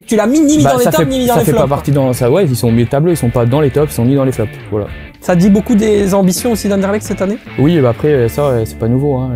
Tu l'as mis ni mis dans les tops, ni mis dans les flops. Ça fait pas partie dans ça, ouais, ils sont au milieu de tableau, ils sont pas dans les tops, ils sont ni dans les flops, voilà. Ça dit beaucoup des ambitions aussi d'Anderlecht cette année? Oui, bah après, ça, c'est pas nouveau, hein.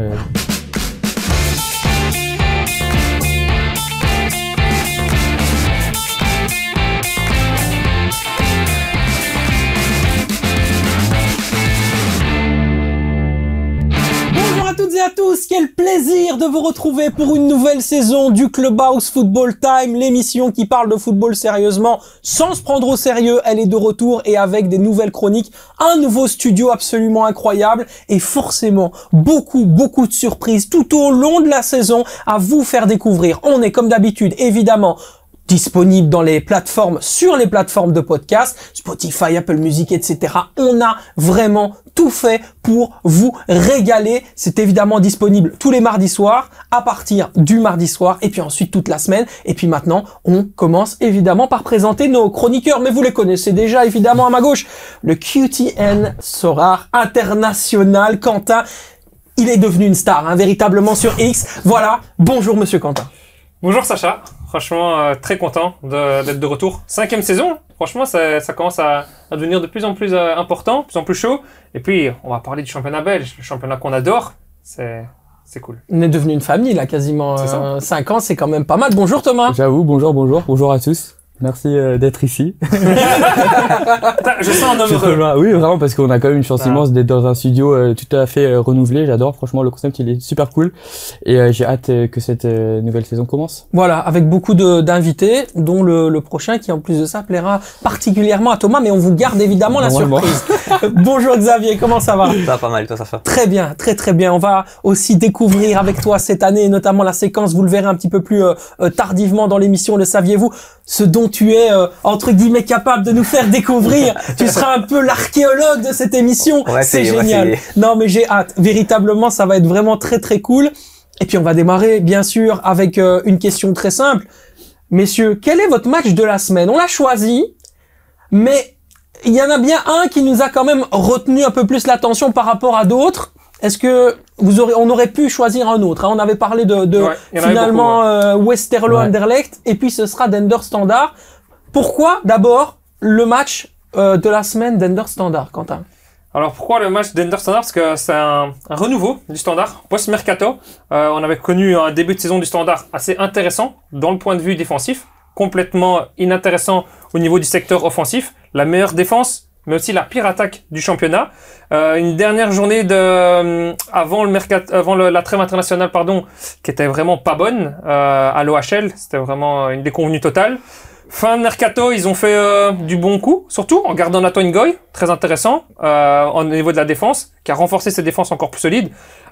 À tous, quel plaisir de vous retrouver pour une nouvelle saison du Clubhouse Football Time, l'émission qui parle de football sérieusement, sans se prendre au sérieux. Elle est de retour et avec des nouvelles chroniques, un nouveau studio absolument incroyable et forcément beaucoup de surprises tout au long de la saison à vous faire découvrir. On est comme d'habitude, évidemment, disponible dans les plateformes, sur les plateformes de podcast, Spotify, Apple Music, etc. On a vraiment tout fait pour vous régaler. C'est évidemment disponible tous les mardis soirs, à partir du mardi soir, et puis ensuite toute la semaine. Et puis maintenant, on commence évidemment par présenter nos chroniqueurs, mais vous les connaissez déjà, évidemment, à ma gauche. Le QTN Sorare international, Quentin. Il est devenu une star, hein, véritablement sur X. Voilà, bonjour Monsieur Quentin. Bonjour Sacha, franchement très content d'être de retour. 5e saison, franchement ça commence à devenir de plus en plus important, de plus en plus chaud. Et puis on va parler du championnat belge, le championnat qu'on adore, c'est cool. On est devenu une famille là, quasiment 5 ans, c'est quand même pas mal. Bonjour Thomas. J'avoue, bonjour à tous. Merci d'être ici. Je sens un homme heureux. Oui, vraiment, parce qu'on a quand même une chance immense d'être dans un studio tout à fait renouvelé. J'adore, franchement, le concept, il est super cool. Et j'ai hâte que cette nouvelle saison commence. Voilà, avec beaucoup d'invités, dont le prochain qui, en plus de ça, plaira particulièrement à Thomas, mais on vous garde évidemment la surprise. Bonjour Xavier, comment ça va? Ça va pas mal, toi ça va? Très bien, très bien. On va aussi découvrir avec toi cette année, notamment la séquence, vous le verrez un petit peu plus tardivement dans l'émission, le saviez-vous, ce dont tu es, entre guillemets, capable de nous faire découvrir. Tu seras un peu l'archéologue de cette émission. C'est génial. Non, mais j'ai hâte. Véritablement, ça va être vraiment très cool. Et puis, on va démarrer, bien sûr, avec une question très simple. Messieurs, quel est votre match de la semaine? On l'a choisi, mais il y en a bien un qui nous a quand même retenu un peu plus l'attention par rapport à d'autres. Est-ce que on aurait pu choisir un autre, hein? On avait parlé de finalement Westerlo Anderlecht, et puis ce sera d'Ender Standard. Pourquoi d'abord le match de la semaine d'Ender Standard, Quentin? Alors pourquoi le match d'Ender Standard? Parce que c'est un renouveau du Standard post-mercato. On avait connu un début de saison du Standard assez intéressant dans le point de vue défensif, complètement inintéressant au niveau du secteur offensif, la meilleure défense mais aussi la pire attaque du championnat. Une dernière journée avant la trêve internationale, qui était vraiment pas bonne à l'OHL. C'était vraiment une déconvenue totale. Fin de mercato, ils ont fait du bon coup, surtout en gardant Nathan Ngoy, très intéressant au niveau de la défense, qui a renforcé ses défenses encore plus solides.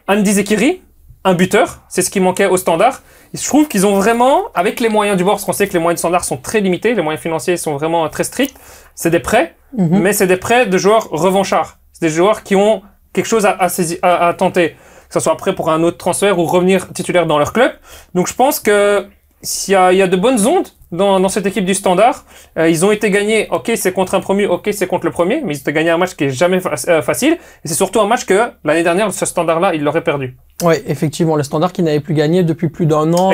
Andy Zekiri, un buteur, c'est ce qui manquait au Standard. Je trouve qu'ils ont vraiment, avec les moyens du bord, parce qu'on sait que les moyens du Standard sont très limités, les moyens financiers sont vraiment très stricts, c'est des prêts, mais c'est des prêts de joueurs revanchards. C'est des joueurs qui ont quelque chose à tenter, que ce soit après pour un autre transfert ou revenir titulaire dans leur club. Donc je pense que s'il y a de bonnes ondes dans cette équipe du Standard. Ils ont été gagnés, ok c'est contre un premier, ok c'est contre le premier, mais ils ont gagné un match qui est jamais facile, et c'est surtout un match que l'année dernière, ce Standard-là, ils l'auraient perdu. Oui, effectivement, le Standard qui n'avait plus gagné depuis plus d'un an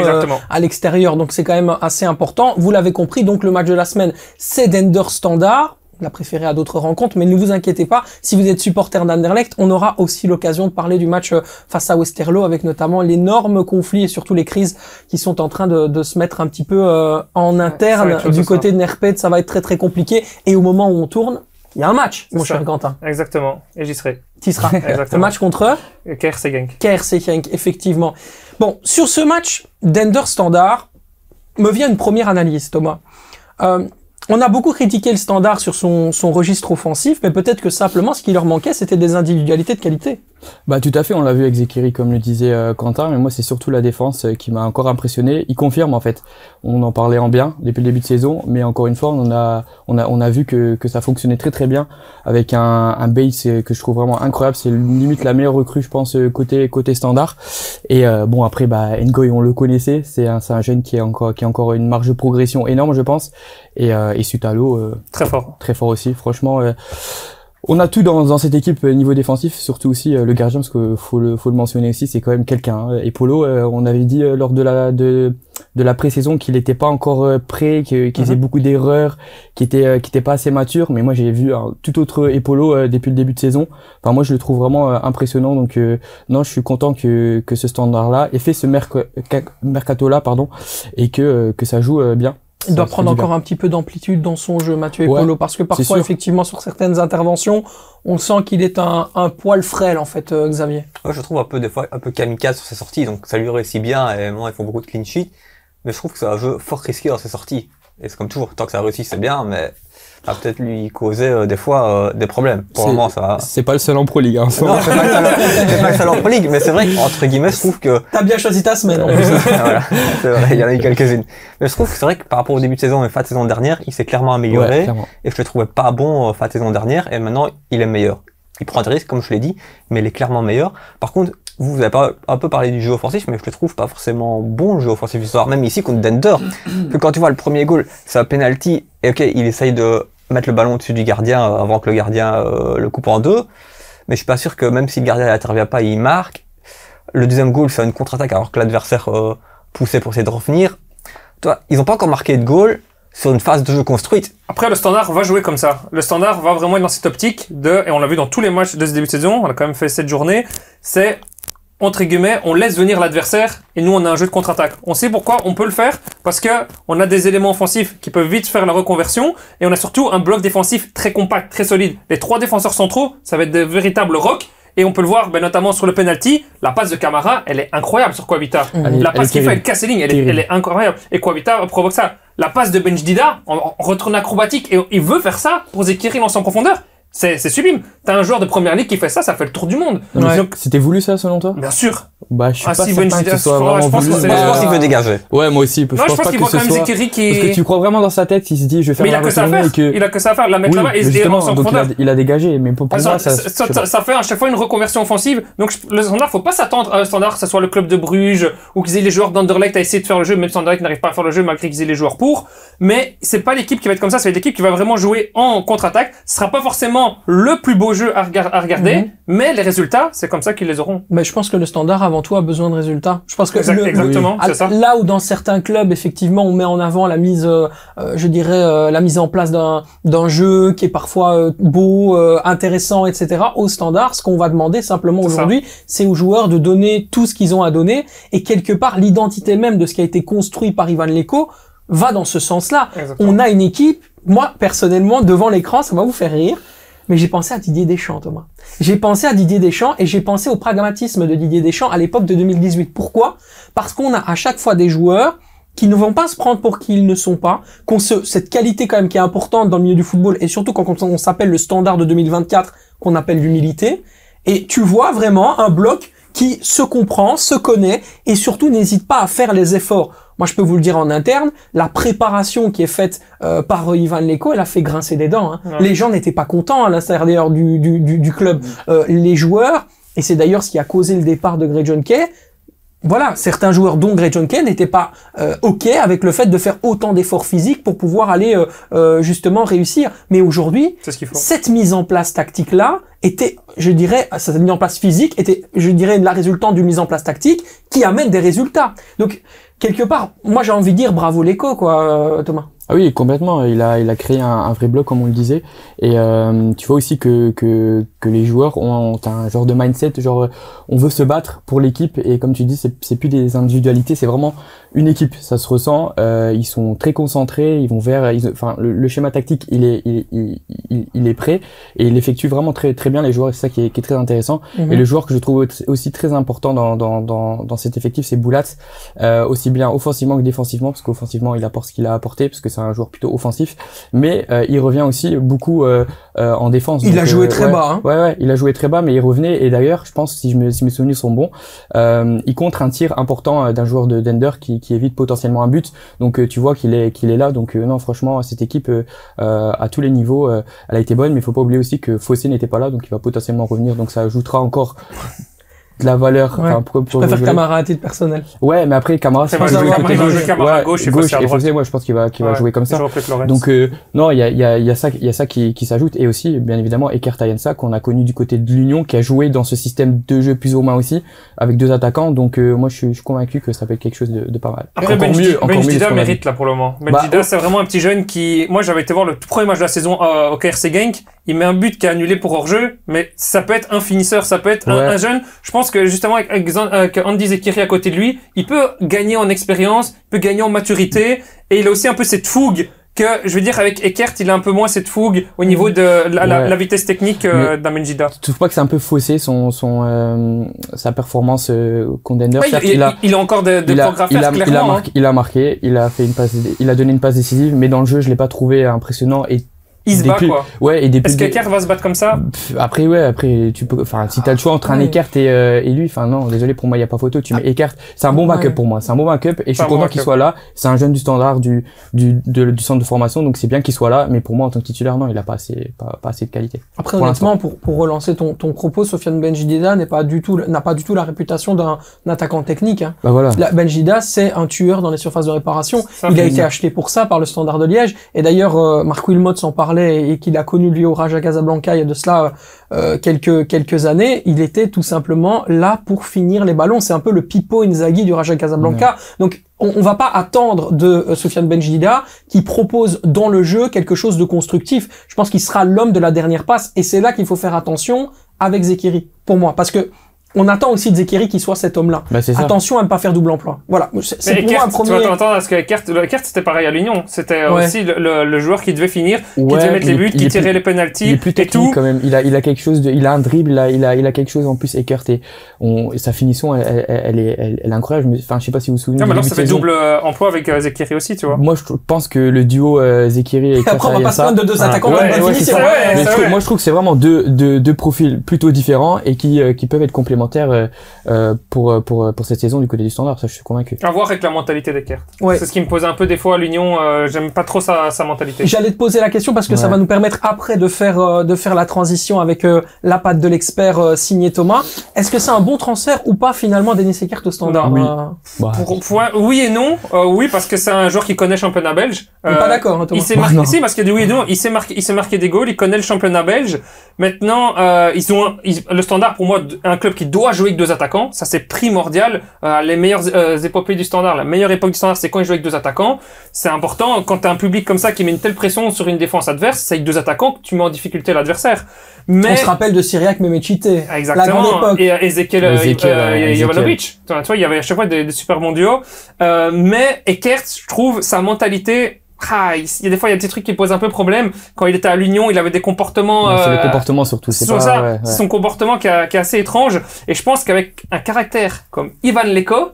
à l'extérieur, donc c'est quand même assez important. Vous l'avez compris, donc le match de la semaine, c'est d'Ender Standard. l'a préféré à d'autres rencontres, mais ne vous inquiétez pas, si vous êtes supporter d'Anderlecht, on aura aussi l'occasion de parler du match face à Westerlo, avec notamment l'énorme conflit et surtout les crises qui sont en train de se mettre un petit peu en interne du côté de Nerped. Ça va être très très compliqué, et au moment où on tourne, il y a un match, mon cher Quentin. Exactement, et j'y serai. T'y seras. Le match contre KRC Genk. KRC Genk, effectivement. Bon, sur ce match d'Ender Standard, me vient une première analyse, Thomas. On a beaucoup critiqué le Standard sur son registre offensif, mais peut-être que simplement ce qui leur manquait, c'était des individualités de qualité. Bah tout à fait, on l'a vu avec Zekiri comme le disait Quentin, mais moi c'est surtout la défense qui m'a encore impressionné. Il confirme en fait, on en parlait en bien depuis le début de saison, mais encore une fois on a vu que ça fonctionnait très très bien avec un base que je trouve vraiment incroyable. C'est limite la meilleure recrue je pense côté Standard. Et bon après bah Ngoy on le connaissait, c'est un jeune qui a encore une marge de progression énorme je pense. Et Sutalo très fort aussi franchement. On a tout dans cette équipe niveau défensif, surtout aussi le gardien parce que faut le mentionner aussi, c'est quand même quelqu'un. Et Polo, on avait dit lors de la pré-saison qu'il n'était pas encore prêt, qu'il faisait beaucoup d'erreurs, qui était pas assez mature. Mais moi, j'ai vu un tout autre Epolo depuis le début de saison. Enfin, moi, je le trouve vraiment impressionnant. Donc, non, je suis content que ce Standard-là ait fait ce mercato-là, pardon, et que ça joue bien. Il doit prendre encore un petit peu d'amplitude dans son jeu, Mathieu Epolo, parce que parfois, effectivement, sur certaines interventions, on sent qu'il est un poil frêle, en fait, Xavier. Ouais, je trouve des fois un peu kamikaze sur ses sorties, donc ça lui réussit bien, et maintenant, ils font beaucoup de clean sheet, mais je trouve que c'est un jeu fort risqué dans ses sorties. Et c'est comme toujours, tant que ça réussit, c'est bien, mais ça va peut-être lui causer des fois des problèmes. Pour le moment, ça va. C'est pas le seul en Pro League, hein. Non, c'est pas le seul en Pro League, mais c'est vrai qu'entre guillemets, je trouve que... T'as bien choisi ta semaine, en plus. Voilà, c'est vrai, il y en a eu quelques-unes. Mais je trouve que c'est vrai que par rapport au début de saison et fin de saison dernière, il s'est clairement amélioré. Ouais, et je le trouvais pas bon fin de saison dernière, et maintenant, il est meilleur. Il prend des risques, comme je l'ai dit, mais il est clairement meilleur. Par contre, vous avez pas un peu parlé du jeu offensif, mais je le trouve pas forcément bon, le jeu offensif du soir. Même ici, contre Dender, que quand tu vois le premier goal, c'est un penalty, et ok, il essaye de mettre le ballon au-dessus du gardien avant que le gardien le coupe en deux. Mais je suis pas sûr que même si le gardien n'intervient pas, il marque. Le deuxième goal, c'est une contre-attaque alors que l'adversaire poussait pour essayer de revenir. Toi, ils ont pas encore marqué de goal sur une phase de jeu construite. Après, le Standard va jouer comme ça. Le Standard va vraiment être dans cette optique et on l'a vu dans tous les matchs de ce début de saison, on a quand même fait 7 journées, c'est, entre guillemets, on laisse venir l'adversaire et nous, on a un jeu de contre-attaque. On sait pourquoi on peut le faire, parce que on a des éléments offensifs qui peuvent vite faire la reconversion et on a surtout un bloc défensif très compact, très solide. Les 3 défenseurs centraux, ça va être des véritables rocs. Et on peut le voir, notamment sur le penalty, la passe de Camara, elle est incroyable sur Coabita. La passe qu'il fait, elle casse les lignes, elle est incroyable. Et Coabita provoque ça. La passe de Benjdida, en retourne acrobatique, et il veut faire ça pour Zekiri lancer en profondeur. C'est sublime. T'as un joueur de première ligue qui fait ça fait le tour du monde. Ouais. Donc, c'était voulu ça, selon toi? Bien sûr. Bah, je suis pas certain que ce soit vraiment voulu. Je pense qu'il veut dégager. Ouais, moi aussi. Non, je pense qu'il voit quand même Zekiri qui... Parce que tu crois vraiment dans sa tête, il se dit, je vais faire la retournée et que... Il a que ça à faire, la mettre là-bas et justement, donc il a dégagé, mais pour moi, ça fait à chaque fois une reconversion offensive. Donc, le Standard, faut pas s'attendre à un Standard, que ce soit le club de Bruges ou qu'ils aient les joueurs d'Anderlecht à essayer de faire le jeu, même si Anderlecht n'arrive pas à faire le jeu malgré qu'ils aient les joueurs pour. Mais c'est pas l'équipe qui va être comme ça, c'est l'équipe qui va vraiment jouer en contre-attaque. Ce sera pas forcément le plus beau jeu à regarder, mais les résultats, c'est comme ça qu'ils les auront. Mais je pense que le Standard, avant tout, a besoin de résultats. Je pense que exactement, c'est ça. Là où dans certains clubs, effectivement, on met en avant la mise, je dirais, la mise en place d'un jeu qui est parfois beau, intéressant, etc. Au Standard, ce qu'on va demander simplement aujourd'hui, c'est aux joueurs de donner tout ce qu'ils ont à donner, et quelque part, l'identité même de ce qui a été construit par Ivan Leko va dans ce sens-là. On a une équipe, moi, personnellement, devant l'écran, ça va vous faire rire, mais j'ai pensé à Didier Deschamps, Thomas. J'ai pensé à Didier Deschamps et j'ai pensé au pragmatisme de Didier Deschamps à l'époque de 2018. Pourquoi? Parce qu'on a à chaque fois des joueurs qui ne vont pas se prendre pour qui ils ne sont pas, cette qualité quand même qui est importante dans le milieu du football, et surtout quand on s'appelle le Standard de 2024, qu'on appelle l'humilité. Et tu vois vraiment un bloc qui se comprend, se connaît, et surtout n'hésite pas à faire les efforts. Moi, je peux vous le dire en interne, la préparation qui est faite par Ivan Leko, elle a fait grincer des dents. Hein. Ouais. Les gens n'étaient pas contents à l'intérieur du club. Les joueurs, et c'est d'ailleurs ce qui a causé le départ de Greg John Kay, voilà, certains joueurs, dont Greg John Kay, n'étaient pas OK avec le fait de faire autant d'efforts physiques pour pouvoir aller justement réussir. Mais aujourd'hui, cette mise en place tactique-là était, je dirais, cette mise en place physique était, je dirais, la résultante d'une mise en place tactique qui amène des résultats. Donc, quelque part, moi j'ai envie de dire bravo Leko, quoi, Thomas. Ah oui, complètement. Il a créé un vrai bloc, comme on le disait. Et tu vois aussi que les joueurs ont un genre de mindset, genre on veut se battre pour l'équipe. Et comme tu dis, c'est plus des individualités, c'est vraiment une équipe. Ça se ressent. Ils sont très concentrés. Ils vont enfin, le schéma tactique, il est prêt et il effectue vraiment très très bien les joueurs. C'est ça qui est très intéressant. Et le joueur que je trouve aussi très important dans cet effectif, c'est Boulat, aussi bien offensivement que défensivement, parce qu'offensivement il apporte ce qu'il a apporté, parce que c'est un joueur plutôt offensif, mais il revient aussi beaucoup en défense. Il a joué très bas. Hein. Ouais, il a joué très bas, mais il revenait. Et d'ailleurs, je pense, si mes souvenirs sont bons, il contre un tir important d'un joueur de Dender qui évite potentiellement un but. Donc tu vois qu'il est là. Donc non, franchement, cette équipe à tous les niveaux, elle a été bonne, mais il faut pas oublier aussi que Fossé n'était pas là, donc il va potentiellement revenir. Donc ça ajoutera encore de la valeur. Ouais. Je préfère Camara à titre personnel. Ouais, mais après Camara, c'est Camara gauche et Fossé, moi je pense qu'il va jouer comme ça. Donc non, il y a ça qui s'ajoute, et aussi bien évidemment Eckert Ayensa qu'on a connu du côté de l'Union, qui a joué dans ce système de jeu plus ou moins aussi avec 2 attaquants. Donc moi je suis convaincu que ça peut être quelque chose de pas mal. Après Benjida mérite là pour le moment. Benjida c'est vraiment un petit jeune qui, moi j'avais été voir le tout premier match de la saison au KRC Genk, il met un but qui est annulé pour hors-jeu, mais ça peut être un finisseur, ça peut être un jeune. Je pense que justement avec Andy Zekiri à côté de lui, il peut gagner en expérience, il peut gagner en maturité, et il a aussi un peu cette fougue que, je veux dire, avec Eckert, il a un peu moins cette fougue au niveau de la vitesse technique d'un Benjida. Tu trouves pas que c'est un peu faussé sa performance contender? Il a encore de progrès à faire, clairement. Il a marqué, il a donné une passe décisive, mais dans le jeu, je l'ai pas trouvé impressionnant, et il se bat, quoi. Ouais, et est-ce qu'Eckert va se battre comme ça? Après, tu peux, enfin, si t'as le choix entre un Eckert et lui, enfin, non, désolé, pour moi, il y a pas photo, tu mets Eckert. C'est un bon backup pour moi. C'est un bon backup, et je suis content qu'il soit là. C'est un jeune du Standard, du centre de formation, donc c'est bien qu'il soit là, mais pour moi, en tant que titulaire, non, il a pas assez de qualité. Après, honnêtement, pour relancer ton propos, Sofiane Benjida n'a pas du tout la réputation d'un attaquant technique, hein. Bah voilà. Benjida, c'est un tueur dans les surfaces de réparation. Il a été acheté pour ça par le Standard de Liège, et d'ailleurs, Marc Wilmot s'en parlait, et qu'il a connu lui au Raja Casablanca il y a de cela quelques années. Il était tout simplement là pour finir les ballons. C'est un peu le Pipo Inzaghi du Raja Casablanca. Donc on va pas attendre de Sofiane Benjida qui propose dans le jeu quelque chose de constructif. Je pense qu'il sera l'homme de la dernière passe, et c'est là qu'il faut faire attention avec Zekiri, pour moi, parce que on attend aussi de Zekiri qu'il soit cet homme-là. Bah, attention à ne pas faire double emploi. Voilà. C'est pour moi un premier. Tu vas t'entendre parce que Eckert c'était pareil à l'Union. C'était aussi le joueur qui devait finir, qui devait mettre les buts, qui tirait les penalties. Il est plus technique quand même. Il a quelque chose il a un dribble, il a quelque chose en plus, Eckert, et sa finition, elle est incroyable. Enfin, je sais pas si vous vous souvenez. Non, maintenant ça fait double emploi avec Zekiri aussi, tu vois. Moi, je pense que le duo Zekiri et Eckert, après, on va pas se plaindre de 2 attaquants. Moi, je trouve que c'est vraiment deux profils plutôt différents, et qui peuvent être complémentaires pour cette saison du côté du Standard. Ça, je suis convaincu. À voir avec la mentalité d'Eckert. C'est ce qui me pose un peu des fois à l'Union. J'aime pas trop sa mentalité. J'allais te poser la question parce que ça va nous permettre après de faire la transition avec la patte de l'expert signé Thomas. Est-ce que c'est un bon transfert ou pas finalement, Denis Eckert au Standard? Oui. Oui et non. Oui, parce que c'est un joueur qui connaît le championnat belge. Pas d'accord, hein, Thomas. Il s'est marqué, si, parce qu'il y a du oui et non. Il s'est marqué des goals. Il connaît le championnat belge. Maintenant, le Standard, pour moi, un club qui doit jouer avec 2 attaquants, ça c'est primordial. Les meilleures épopées du Standard, la meilleure époque du Standard, c'est quand ils jouent avec 2 attaquants. C'est important quand t'as un public comme ça qui met une telle pression sur une défense adverse, c'est avec 2 attaquants que tu mets en difficulté l'adversaire. Mais on se rappelle de Cyriac Memechite. Exactement. La grande époque. Et Ezekiel Jovanovic. Tu vois, il y avait à chaque fois des super bons duos. Mais Eckert, je trouve sa mentalité. Il y a des fois, il y a des petits trucs qui posent un peu problème. Quand il était à l'Union, il avait des comportements. C'est les comportements surtout. C'est son comportement qui est assez étrange. Et je pense qu'avec un caractère comme Ivan Leko,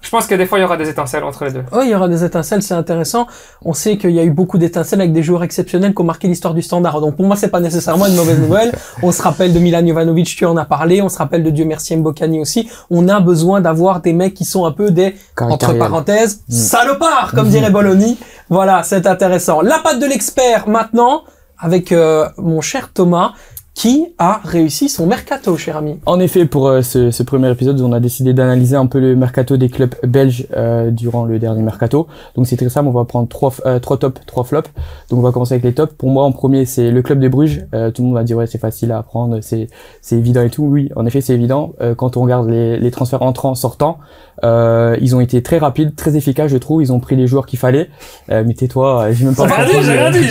je pense que des fois, il y aura des étincelles entre les deux. Oui, il y aura des étincelles, c'est intéressant. On sait qu'il y a eu beaucoup d'étincelles avec des joueurs exceptionnels qui ont marqué l'histoire du Standard. Donc pour moi, c'est pas nécessairement une mauvaise nouvelle. On se rappelle de Milan Jovanovic, tu en as parlé. On se rappelle de Dieu merci Mbokani aussi. On a besoin d'avoir des mecs qui sont un peu des, entre parenthèses, salopards, comme dirait Bologna. Voilà, c'est intéressant. La patte de l'expert maintenant, avec mon cher Thomas, qui a réussi son mercato, cher ami. En effet, pour ce premier épisode, on a décidé d'analyser un peu le mercato des clubs belges durant le dernier mercato. Donc c'est très simple, on va prendre 3 tops, 3 flops. Donc on va commencer avec les tops. Pour moi, en premier, c'est le club de Bruges. Tout le monde va dire ouais, c'est facile à apprendre, c'est évident et tout. Oui, en effet, c'est évident. Quand on regarde les transferts entrants, sortants, ils ont été très rapides, très efficaces, je trouve. Ils ont pris les joueurs qu'il fallait. Mais tais-toi, j'ai même pas. J'ai rien dit.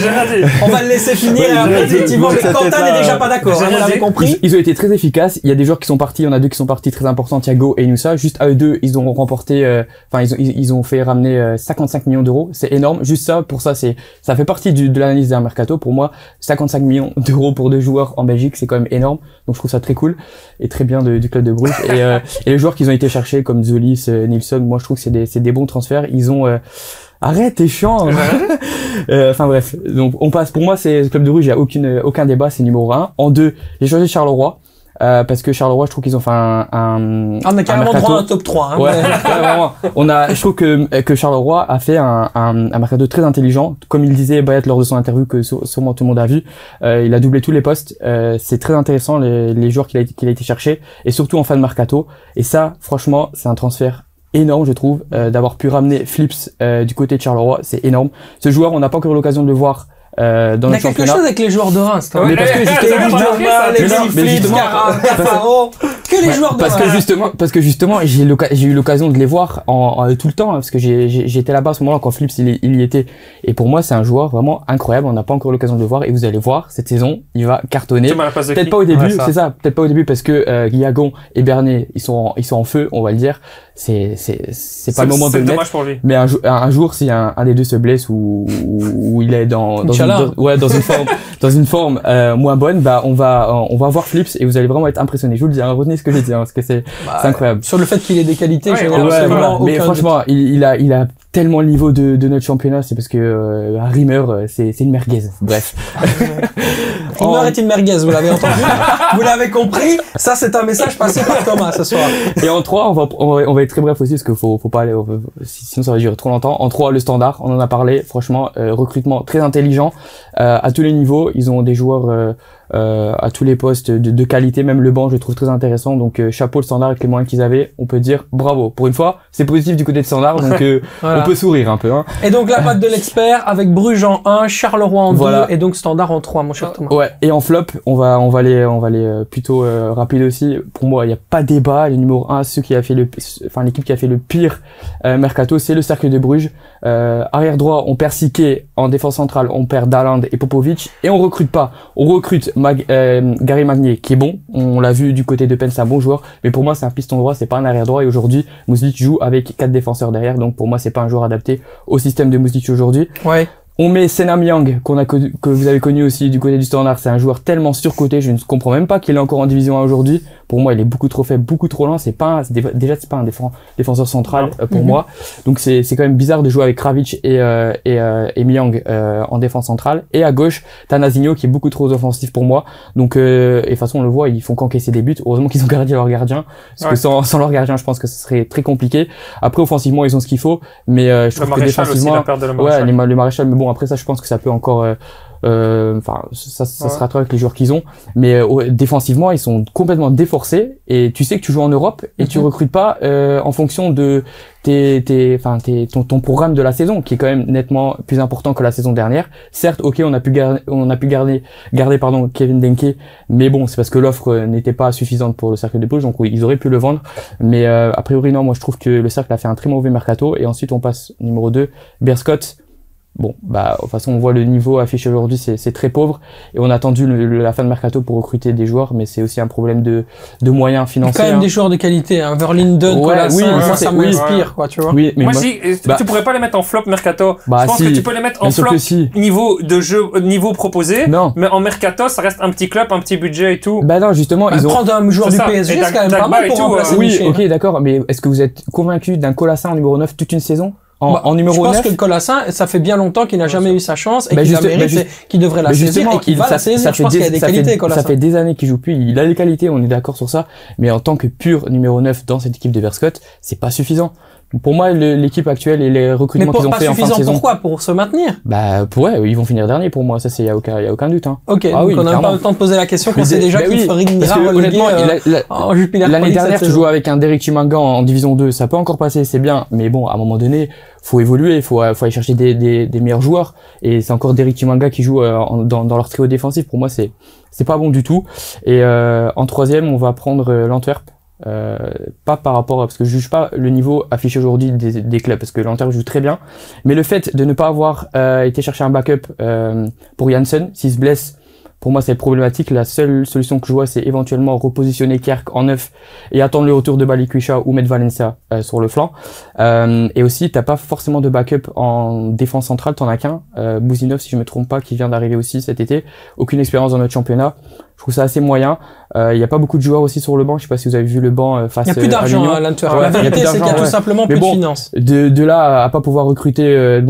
On va le laisser finir. Effectivement, Quentin n'est déjà pas d'accord. Vous l'avez compris. Ils ont été très efficaces. Il y a des joueurs qui sont partis. Il y en a 2 qui sont partis très importants, Thiago et Nusa. Juste à eux 2, ils ont remporté. Ils ont fait ramener 55 millions d'euros. C'est énorme. Juste ça, pour ça, ça fait partie de l'analyse d'un mercato. Pour moi, 55 millions d'euros pour 2 joueurs en Belgique, c'est quand même énorme. Donc je trouve ça très cool et très bien du club de Bruges. Et les joueurs qu'ils ont été chercher comme Zolis, Nilsson, moi je trouve que c'est des bons transferts. Ils ont arrête, t'es chiant. Enfin bref, donc on passe. Pour moi, c'est le club de Bruges. Il y a aucun débat. C'est numéro 1. En 2, j'ai choisi Charleroi. parce que Charleroi, je trouve qu'ils ont fait on a carrément droit à un top 3. Hein, ouais, vraiment. Je trouve que Charleroi a fait un mercato très intelligent. Comme il disait Bayat lors de son interview que sûrement tout le monde a vu, il a doublé tous les postes. C'est très intéressant les joueurs qu'il a été chercher, et surtout en fin de mercato. Et ça, franchement, c'est un transfert énorme, je trouve, d'avoir pu ramener Flips du côté de Charleroi. C'est énorme. Ce joueur, on n'a pas encore eu l'occasion de le voir dans le championnat. Il y a quelque chose avec les joueurs de Reims. Mais parce que justement, parce que justement, j'ai eu l'occasion de les voir tout le temps, parce que j'étais là-bas à ce moment-là quand Flips il y était. Et pour moi, c'est un joueur vraiment incroyable. On n'a pas encore eu l'occasion de le voir, et vous allez voir cette saison, il va cartonner. Peut-être pas au début, c'est ça. Peut-être pas au début parce que Guillagon et Bernet, ils sont en feu, on va le dire. C'est pas le moment de le mettre. Pour lui. Mais un jour, si un des deux se blesse ou il est dans une forme moins bonne, bah on va voir Flips et vous allez vraiment être impressionné. Je vous le dis, hein, retenez ce que j'ai dit, parce que c'est incroyable. Sur le fait qu'il ait des qualités, mais franchement, il a tellement le niveau de notre championnat, c'est parce que Rimmer, c'est une merguez. Bref. Rimmer est une merguez, vous l'avez entendu, vous l'avez compris. Ça, c'est un message passé par Thomas ce soir. Et en 3, on va être très bref aussi, parce qu'il faut pas aller, sinon ça va durer trop longtemps. En 3, le Standard, on en a parlé. Franchement, recrutement très intelligent à tous les niveaux. Ils ont des joueurs à tous les postes de qualité, même le banc je le trouve très intéressant, donc chapeau le Standard avec les moyens qu'ils avaient, on peut dire bravo. Pour une fois, c'est positif du côté de Standard, donc voilà. On peut sourire un peu. Hein. Et donc la patte de l'expert avec Bruges en 1, Charleroi en 2 et donc Standard en 3, mon cher Thomas. Ouais, et en flop, on va aller plutôt rapide aussi. Pour moi, il y a pas débat, les numéros 1, l'équipe qui a fait le pire mercato, c'est le Cercle de Bruges. Arrière droit, on perd Siquet, en défense centrale, on perd Daland et Popovic, et on recrute pas. On recrute Gary Magnier, qui est bon, on l'a vu du côté de Penn, c'est un bon joueur, mais pour moi c'est un piston droit, c'est pas un arrière droit, et aujourd'hui Muslic joue avec 4 défenseurs derrière, donc pour moi c'est pas un joueur adapté au système de Muslic aujourd'hui. Ouais. On met Senam Yang, que vous avez connu aussi du côté du Standard. C'est un joueur tellement surcoté, je ne comprends même pas qu'il est encore en division 1 aujourd'hui. Pour moi, il est beaucoup trop faible, beaucoup trop lent. C'est pas un défenseur central pour moi. Donc c'est quand même bizarre de jouer avec Kravic et Myang en défense centrale. Et à gauche, t'as Nazinho qui est beaucoup trop offensif pour moi. Donc et de toute façon, on le voit, ils font qu'encaisser des buts. Heureusement qu'ils ont gardé leur gardien, parce que sans leur gardien, je pense que ce serait très compliqué. Après, offensivement, ils ont ce qu'il faut, mais je trouve que défensivement, le Maréchal, mais bon, après ça, je pense que ça peut encore ça se rattrape avec les joueurs qu'ils ont, mais défensivement ils sont complètement déforcés, et tu sais que tu joues en Europe et tu recrutes pas en fonction de ton programme de la saison, qui est quand même nettement plus important que la saison dernière. Certes, ok, on a pu garder Kevin Denke, mais bon, c'est parce que l'offre n'était pas suffisante pour le Cercle de Bruges, donc oui, ils auraient pu le vendre, mais a priori non. Moi je trouve que le Cercle a fait un très mauvais mercato. Et ensuite on passe numéro 2, Berscott. Bon, de toute façon, on voit le niveau affiché aujourd'hui, c'est très pauvre, et on a attendu la fin de mercato pour recruter des joueurs, mais c'est aussi un problème de moyens financiers. Quand même des joueurs de qualité, hein. Verlinden, Colassin, ça m'inspire, quoi, tu vois. Oui, mais moi, tu pourrais pas les mettre en flop mercato. Je pense que tu peux les mettre en flop niveau de jeu, niveau proposé. Non. Mais en mercato, ça reste un petit club, un petit budget et tout. Bah non, justement, ils ont prendre un joueur du PSG, c'est quand même pas mal pour remplacer Michel. Oui, ok, d'accord, mais est-ce que vous êtes convaincu d'un Colassin en numéro 9 toute une saison? En numéro 9. Je pense que Colassin, ça fait bien longtemps qu'il n'a jamais eu sa chance, et qu'il la mérite, qu'il devrait la saisir, et qu'il va la saisir. Je pense qu'il a des qualités, Colassin. Ça fait des années qu'il joue plus, il a des qualités, on est d'accord sur ça, mais en tant que pur numéro 9 dans cette équipe de Berscott, c'est pas suffisant. Pour moi, l'équipe actuelle et les recrutements qu'ils ont fait en fin de saison. Pourquoi? Pour se maintenir? Ils vont finir dernier pour moi, ça y a aucun doute, hein. Ok, donc on n'a pas le temps de poser la question, qu'on sait déjà qu'il faudrait honnêtement, l'année dernière, tu joues avec un Derek Chimanga en division 2, ça peut encore passer, c'est bien, mais bon, à un moment donné, faut évoluer, faut aller chercher des meilleurs joueurs, et c'est encore Derek Chimanga qui joue dans leur trio défensif. Pour moi, c'est pas bon du tout. Et en troisième, on va prendre l'Antwerp. Pas par rapport parce que je juge pas le niveau affiché aujourd'hui des clubs, parce que l'Antwerp joue très bien, mais le fait de ne pas avoir été chercher un backup pour Janssen s'il se blesse, pour moi c'est problématique. La seule solution que je vois, c'est éventuellement repositionner Kerk en 9 et attendre le retour de Balikwisha ou mettre Valencia sur le flanc. Et aussi, t'as pas forcément de backup en défense centrale, t'en as qu'un, Bouzinov si je me trompe pas, qui vient d'arriver aussi cet été, aucune expérience dans notre championnat. Je trouve ça assez moyen. Il y a pas beaucoup de joueurs aussi sur le banc. Je sais pas si vous avez vu le banc face à l'Union. Il y a plus d'argent à l'Antwerp. La vérité, c'est qu'il y a tout simplement plus de finances. De là à pas pouvoir recruter,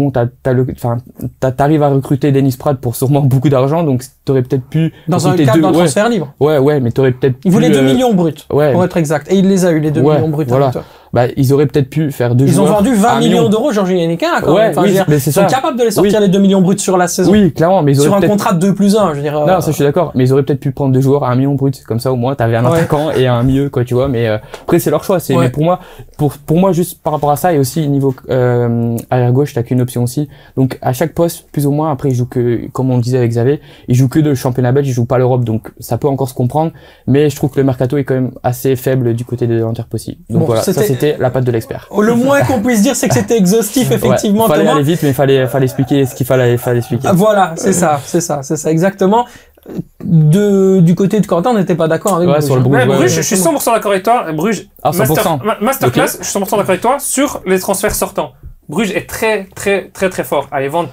t'arrives à recruter Dennis Pratt pour sûrement beaucoup d'argent, donc t'aurais peut-être peut-être pu... Dans un cadre d'un transfert libre. Ouais, mais t'aurais peut-être pu... Il voulait 2 millions bruts, pour être exact. Et il les a eu, les 2 millions bruts. Voilà. Bah, ils auraient peut-être pu faire 2 joueurs. Ils ont vendu 20 millions d'euros, Georges Yannicka, quand même. Enfin, mais c'est ils sont capables de les sortir, les 2 millions bruts sur la saison. Oui, clairement, mais ils auraient sur un contrat de 2+1, je veux dire. Non, ça, je suis d'accord. Mais ils auraient peut-être pu prendre 2 joueurs à 1 million brut. Comme ça, au moins, t'avais un attaquant et un milieu, quoi, tu vois. Mais, après, c'est leur choix. Mais pour moi, juste par rapport à ça, et aussi, niveau, arrière gauche, t'as qu'une option aussi. Donc, à chaque poste, plus ou moins, après, ils jouent que, comme on le disait avec Xavier, ils jouent que de championnat belge, ils jouent pas l'Europe. Donc, ça peut encore se comprendre. Mais je trouve que le mercato est quand même assez faible du côté de l'Inter possible. Donc voilà, ça, c'était la patte de l'expert. Le moins qu'on puisse dire, c'est que c'était exhaustif, effectivement. Fallait aller vite, mais fallait expliquer ce qu'il fallait expliquer. Voilà, c'est ça, exactement. Du côté de Quentin, on n'était pas d'accord avec Bruges. Sur le Bruges, je suis 100% d'accord avec toi. Bruges, 100%. Masterclass, je suis 100% d'accord avec toi sur les transferts sortants. Bruges est très fort. Allez, vendre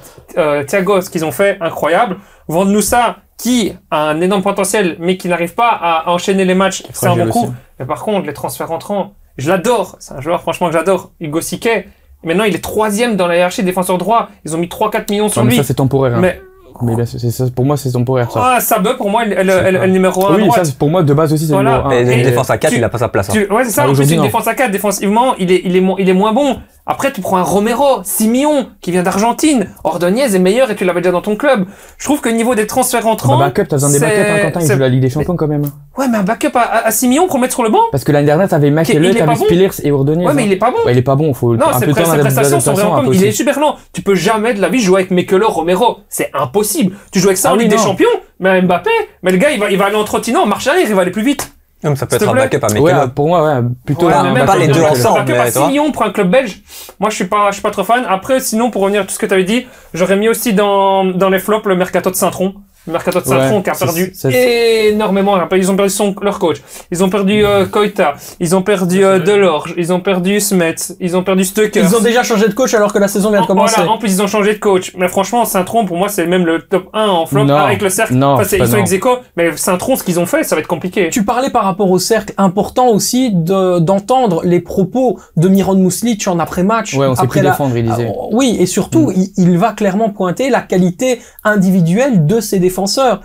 Thiago, ce qu'ils ont fait, incroyable. Vendre Nusa, qui a un énorme potentiel, mais qui n'arrive pas à enchaîner les matchs, c'est un bon coup. Mais par contre, les transferts entrants, je l'adore. C'est un joueur, franchement, que j'adore. Hugo Siquet. Maintenant, il est 3e dans la hiérarchie défenseur droit. Ils ont mis 3-4 millions sur lui. Ça, c'est temporaire. Mais bien sûr, ça, pour moi, c'est temporaire, ça. Ah, Sabeu, pour moi, elle numéro 1 oui, ça, pour moi, de base aussi, c'est numéro 1. Et une défense à 4, il a pas sa place. Ouais, c'est ça. En plus, une défense à 4, défensivement, il est moins bon. Après, tu prends un Romero, 6 millions, qui vient d'Argentine. Ordonez est meilleur et tu l'avais déjà dans ton club. Je trouve que niveau des transferts entrants. Backup, t'as besoin des backups, hein, Quentin, il joue la Ligue des Champions quand même. Ouais, mais un backup à 6 millions pour mettre sur le banc. Parce que l'année dernière, t'avais Makele, t'avais Spillers et Ordonez. Ouais, mais il est pas bon. Ouais, il est pas bon, faut non, un peu de temps ses prestations sont vraiment pas. Il est super lent. Tu peux jamais de la vie jouer avec Makele, Romero. C'est impossible. Tu joues avec ça en Ligue des Champions, mais Mbappé, mais le gars, il va aller en trottinant, en marche arrière, il va aller plus vite. Non, ça peut être un backup à Makele. Ouais, pour moi, plutôt même pas les deux ensemble. Un backup à 6 millions pour un club belge. Moi, je suis pas trop fan. Après, sinon, pour revenir à tout ce que tu avais dit, j'aurais mis aussi dans les flops le mercato de Saint-Tron. Le mercato de Saint-Tron qui a perdu énormément. Ils ont perdu leur coach. Ils ont perdu Koita. Ils ont perdu Delorge. Ils ont perdu Smets. Ils ont perdu Stucker. Ils ont déjà changé de coach alors que la saison vient de commencer. Voilà, en plus, ils ont changé de coach. Mais franchement, Saint-Tron, pour moi, c'est même le top 1 en flop avec le cercle. Enfin, ils sont ex-aequo, mais Saint-Tron, ce qu'ils ont fait, ça va être compliqué. Tu parlais par rapport au cercle, important aussi d'entendre les propos de Miran Muslic en après-match. Ouais, on sait plus défendre, il disait. Oui, et surtout, il va clairement pointer la qualité individuelle de ses défenseurs.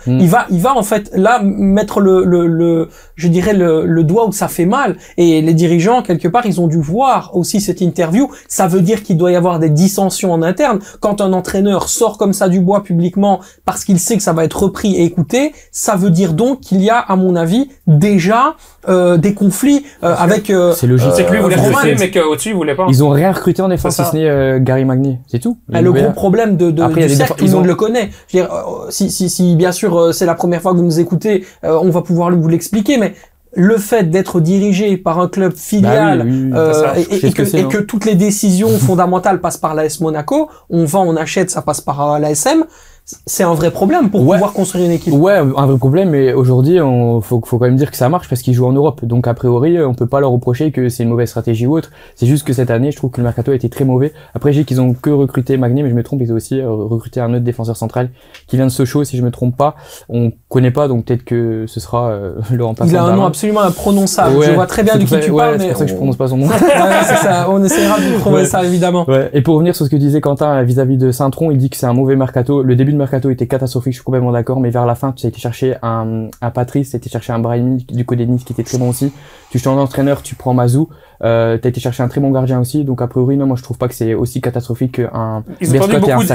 Il va en fait là mettre je dirais le doigt où ça fait mal, et les dirigeants quelque part ils ont dû voir aussi cette interview. Ça veut dire qu'il doit y avoir des dissensions en interne. Quand un entraîneur sort comme ça du bois publiquement parce qu'il sait que ça va être repris et écouté, ça veut dire donc qu'il y a, à mon avis, déjà des conflits avec. C'est logique. C'est que lui voulait recruter, mais qu'au-dessus il voulait pas. Ils ont rien recruté en défense, si ce n'est Gary Magny, c'est tout. Le gros problème du cercle, tout le monde le connaît. Je veux dire, si bien sûr c'est la première fois que vous nous écoutez, on va pouvoir vous l'expliquer, mais le fait d'être dirigé par un club filial et que toutes les décisions fondamentales passent par l'AS Monaco, on vend, on achète, ça passe par l'ASM. C'est un vrai problème pour pouvoir construire une équipe. Ouais, un vrai problème, mais aujourd'hui, faut quand même dire que ça marche parce qu'ils jouent en Europe. Donc, a priori, on peut pas leur reprocher que c'est une mauvaise stratégie ou autre. C'est juste que cette année, je trouve que le mercato a été très mauvais. Après, j'ai dit qu'ils ont que recruté Magny, mais je me trompe, ils ont aussi recruté un autre défenseur central qui vient de Sochaux, si je me trompe pas. On connaît pas, donc peut-être que ce sera le remplaçant. Il a un nom absolument imprononçable. Je vois très bien de qui tu parles, mais c'est pour ça que je prononce pas son nom. C'est ça. On essaiera de trouver ça, évidemment. Ouais. Et pour revenir sur ce que disait Quentin vis-à-vis de Saint-Tron, il dit que c'est un mauvais mercato. Le début de mercato était catastrophique, je suis complètement d'accord, mais vers la fin, tu as été chercher un Patrice, tu as été chercher un Brahimi du côté de Nice qui était très bon aussi. Tu changes d'entraîneur, tu prends Mazou, t'as été chercher un très bon gardien aussi, donc a priori, non, moi je trouve pas que c'est aussi catastrophique qu'un ils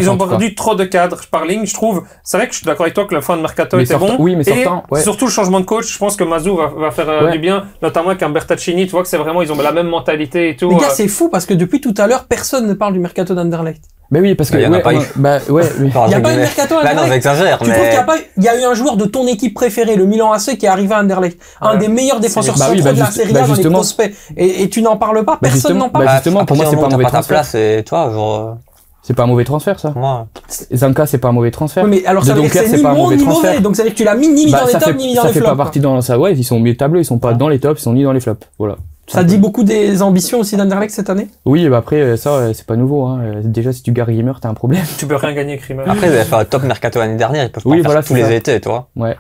ont perdu trop de cadres par ligne, je trouve. C'est vrai que je suis d'accord avec toi que la fin de mercato était bon. Oui, mais sortant, et surtout le changement de coach, je pense que Mazou va faire du bien, notamment avec un Bertaccini, tu vois que c'est vraiment, ils ont la même mentalité et tout. Les gars, c'est fou parce que depuis tout à l'heure, personne ne parle du mercato d'Anderlecht. Mais oui, parce que il y en a pas eu. Il y a pas eu de mercato à Anderlecht. Là, non, j'exagère. Tu trouves qu'il y a pas il y a eu un joueur de ton équipe préférée, le Milan AC, qui est arrivé à Anderlecht, un des meilleurs défenseurs centraux de la Serie A dans les prospects, et tu n'en parles pas, personne n'en parle. Justement, pour moi, c'est pas un mauvais transfert. C'est pas un mauvais transfert, ça. Zanka, c'est pas un mauvais transfert. Oui, mais alors ça veut dire que c'est ni bon ni mauvais. Donc ça veut dire que tu l'as ni mis dans les tops ni mis dans les flops. Ça fait pas partie dans ça. Ouais, ils sont au milieu de tableau, ils sont pas dans les tops, ils sont ni dans les flops. Voilà. Ça dit beaucoup des ambitions aussi d'Anderlecht cette année? Oui, bah après, ça, c'est pas nouveau, hein. Déjà, si tu gardes Grimmer, t'as un problème. Tu peux rien gagner, Grimmer. Après, ils avaient fait un top mercato l'année dernière, ils peuvent pas faire tous les étés, tu vois. Ouais.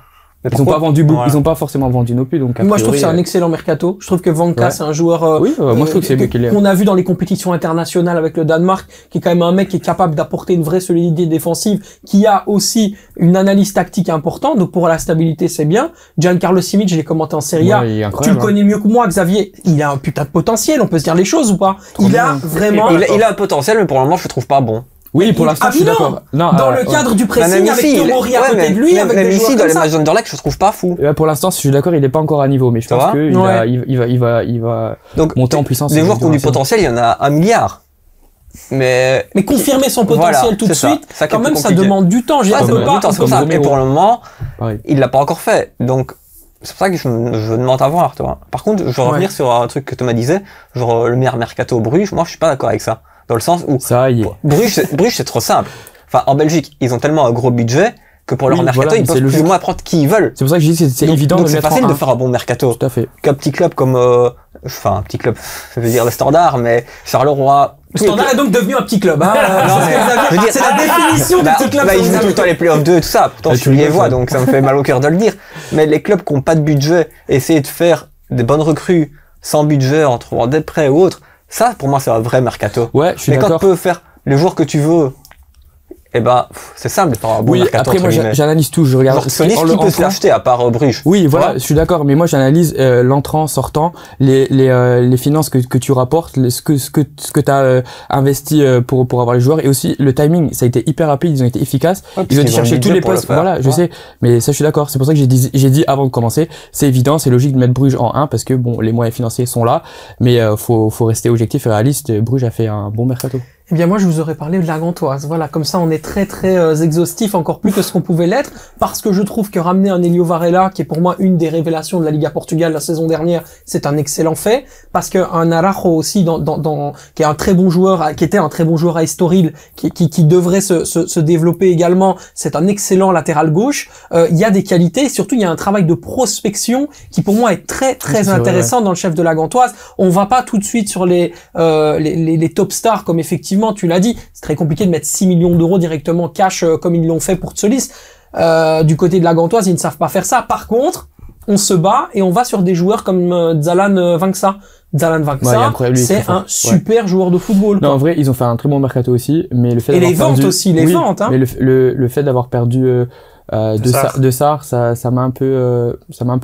Ils ont pas vendu beaucoup, ils ont pas forcément vendu non plus, donc. Moi, je trouve que c'est un excellent mercato. Je trouve que Vanka, c'est un joueur, oui, moi, je trouve que c'est qu'on a vu dans les compétitions internationales avec le Danemark, qui est quand même un mec qui est capable d'apporter une vraie solidité défensive, qui a aussi une analyse tactique importante. Donc, pour la stabilité, c'est bien. Giancarlo Simic, je l'ai commenté en Serie A. Tu le connais mieux que moi, Xavier. Il a un putain de potentiel. On peut se dire les choses ou pas? Il a vraiment... Il a un potentiel, mais pour le moment, je le trouve pas bon. Oui, pour l'instant, je suis d'accord. Dans le cadre du pressing, avec Tomori à côté de lui, avec des joueurs ici, dans les matchs d'Anderlecht, je le trouve pas fou. Pour l'instant, je suis d'accord, il est pas encore à niveau, mais je pense que il va monter en puissance. Des joueurs qui ont du potentiel, il y en a 1 milliard. Mais confirmer son potentiel tout de suite, quand même, ça demande du temps. Et pour le moment, il l'a pas encore fait. Donc, c'est pour ça que je demande à voir, tu vois. Par contre, je veux revenir sur un truc que Thomas disait, genre le meilleur mercato Bruges. Moi, je suis pas d'accord avec ça. Dans le sens où Bruges c'est trop simple. Enfin, en Belgique, ils ont tellement un gros budget que pour leur mercato, ils peuvent plus ou moins prendre qui ils veulent. C'est pour ça que je dis que c'est évident de mettre en 1. Donc c'est facile de faire un bon mercato. Tout à fait. Qu'un petit club comme, un petit club, ça veut dire le Standard, mais Charleroi. Le Standard est donc devenu un petit club, hein. C'est la définition du petit club. Ils jouent tout le temps les playoffs 2 et tout ça. Pourtant, je suis liégeois, donc ça me fait mal au cœur de le dire. Mais les clubs qui n'ont pas de budget, essayer de faire des bonnes recrues sans budget, en trouvant des prêts ou autres, ça, pour moi, c'est un vrai mercato. Ouais, je suis d'accord. Mais quand tu peux faire les joueurs que tu veux, eh ben, c'est simple de faire un bon mercato. Après, moi, j'analyse tout, je regarde. Solis, qui peut se l'acheter à part Bruges? Oui, voilà, je suis d'accord, mais moi, j'analyse, l'entrant, sortant, les finances que tu rapportes, ce que t'as, investi, pour avoir les joueurs, et aussi le timing. Ça a été hyper rapide, ils ont été efficaces. Ils ont été chercher tous les postes. Voilà, je sais. Mais ça, je suis d'accord. C'est pour ça que j'ai dit avant de commencer, c'est évident, c'est logique de mettre Bruges en 1 parce que bon, les moyens financiers sont là, mais, faut rester objectif et réaliste. Bruges a fait un bon mercato. Eh bien, moi, je vous aurais parlé de la Gantoise. Voilà, comme ça, on est très, très exhaustif, encore plus que ce qu'on pouvait l'être, parce que je trouve que ramener un Elio Varela, qui est pour moi une des révélations de la Liga Portugal la saison dernière, c'est un excellent fait, parce qu'un Arajo aussi, qui est un très bon joueur, qui était un très bon joueur à Estoril, qui devrait se développer également, c'est un excellent latéral gauche. Il y a des qualités, et surtout, il y a un travail de prospection qui, pour moi, est très, très intéressant dans le chef de la Gantoise. On va pas tout de suite sur les top stars, comme effectivement, tu l'as dit, c'est très compliqué de mettre 6 millions d'euros directement cash comme ils l'ont fait pour Tsolis. Du côté de la Gantoise, ils ne savent pas faire ça. Par contre, on se bat et on va sur des joueurs comme Zalan Vanksa. Zalan Vanksa, c'est un super joueur de football. Non, en vrai, ils ont fait un très bon mercato aussi, mais le fait d'avoir perdu... Et les ventes aussi, les ventes. Hein. Mais le fait d'avoir perdu de Sarr, ça m'a un peu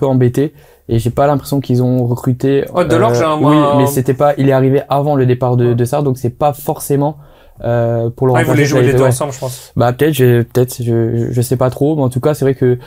embêté. Et j'ai pas l'impression qu'ils ont recruté. Delors, oui, mais c'était pas. Il est arrivé avant le départ de Sarr, donc c'est pas forcément pour le remplacer. Ils voulaient jouer les deux ensemble, je pense. Bah peut-être, je sais pas trop, mais en tout cas c'est vrai que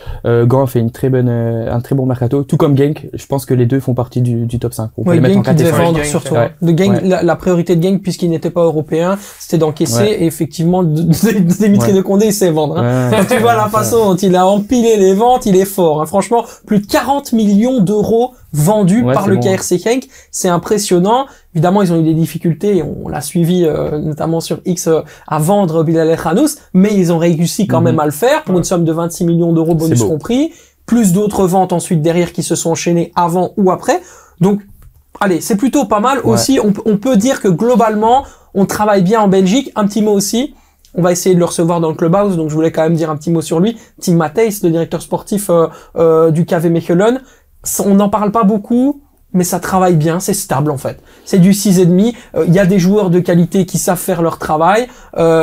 Gant fait un très bon mercato, tout comme Genk. Je pense que les deux font partie du top 5. On peut les mettre en 4 et 5. Surtout. La priorité de Genk, puisqu'il n'était pas européen, c'était d'encaisser et effectivement Dimitri de Condé il sait vendre. Hein. Quand tu vois la façon dont il a empilé les ventes, il est fort. Hein. Franchement, plus de 40 millions d'euros vendus par le KRC Genk, c'est impressionnant. Évidemment, ils ont eu des difficultés, on l'a suivi notamment sur X à vendre Bilal El Khanous, mais ils ont réussi quand même à le faire pour une somme de 26 millions d'euros bonus compris, plus d'autres ventes ensuite derrière qui se sont enchaînées avant ou après. Donc, allez, c'est plutôt pas mal. Aussi, on peut dire que globalement, on travaille bien en Belgique. Un petit mot aussi. On va essayer de le recevoir dans le clubhouse, donc je voulais quand même dire un petit mot sur lui. Tim Matthijs, le directeur sportif du KV Mechelen. On n'en parle pas beaucoup, mais ça travaille bien, c'est stable en fait. C'est du 6,5. Il y a des joueurs de qualité qui savent faire leur travail.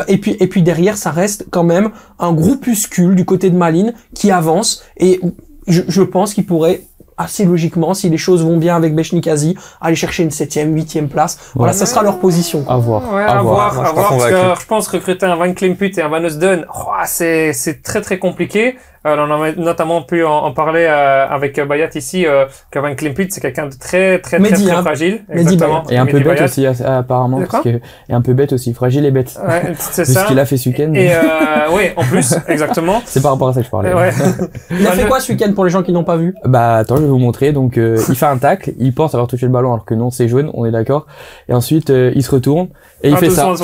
Et puis derrière, ça reste quand même un groupuscule du côté de Malines qui avance. Et je pense qu'il pourrait assez logiquement, si les choses vont bien avec Beshnikazi, aller chercher une 7e, 8e place. Voilà, ça sera leur position. À voir. Ouais, à voir. Parce que je pense recruter un Van Klimput et un Van Osden, c'est très très compliqué. On a notamment pu en parler avec Bayat ici, que Van Klimput c'est quelqu'un de très fragile. Exactement. Et un peu bête aussi apparemment, parce que et un peu bête aussi, fragile et bête. Ouais, c'est ça. Ce qu'il a fait ce week-end. Et oui, en plus, exactement. C'est par rapport à ça que je parlais. Ouais. Il a fait quoi ce week-end pour les gens qui n'ont pas vu? Bah attends, je vais vous montrer. Donc il fait un tacle, il pense avoir touché le ballon alors que non, c'est jaune, on est d'accord. Et ensuite il se retourne et il fait ça.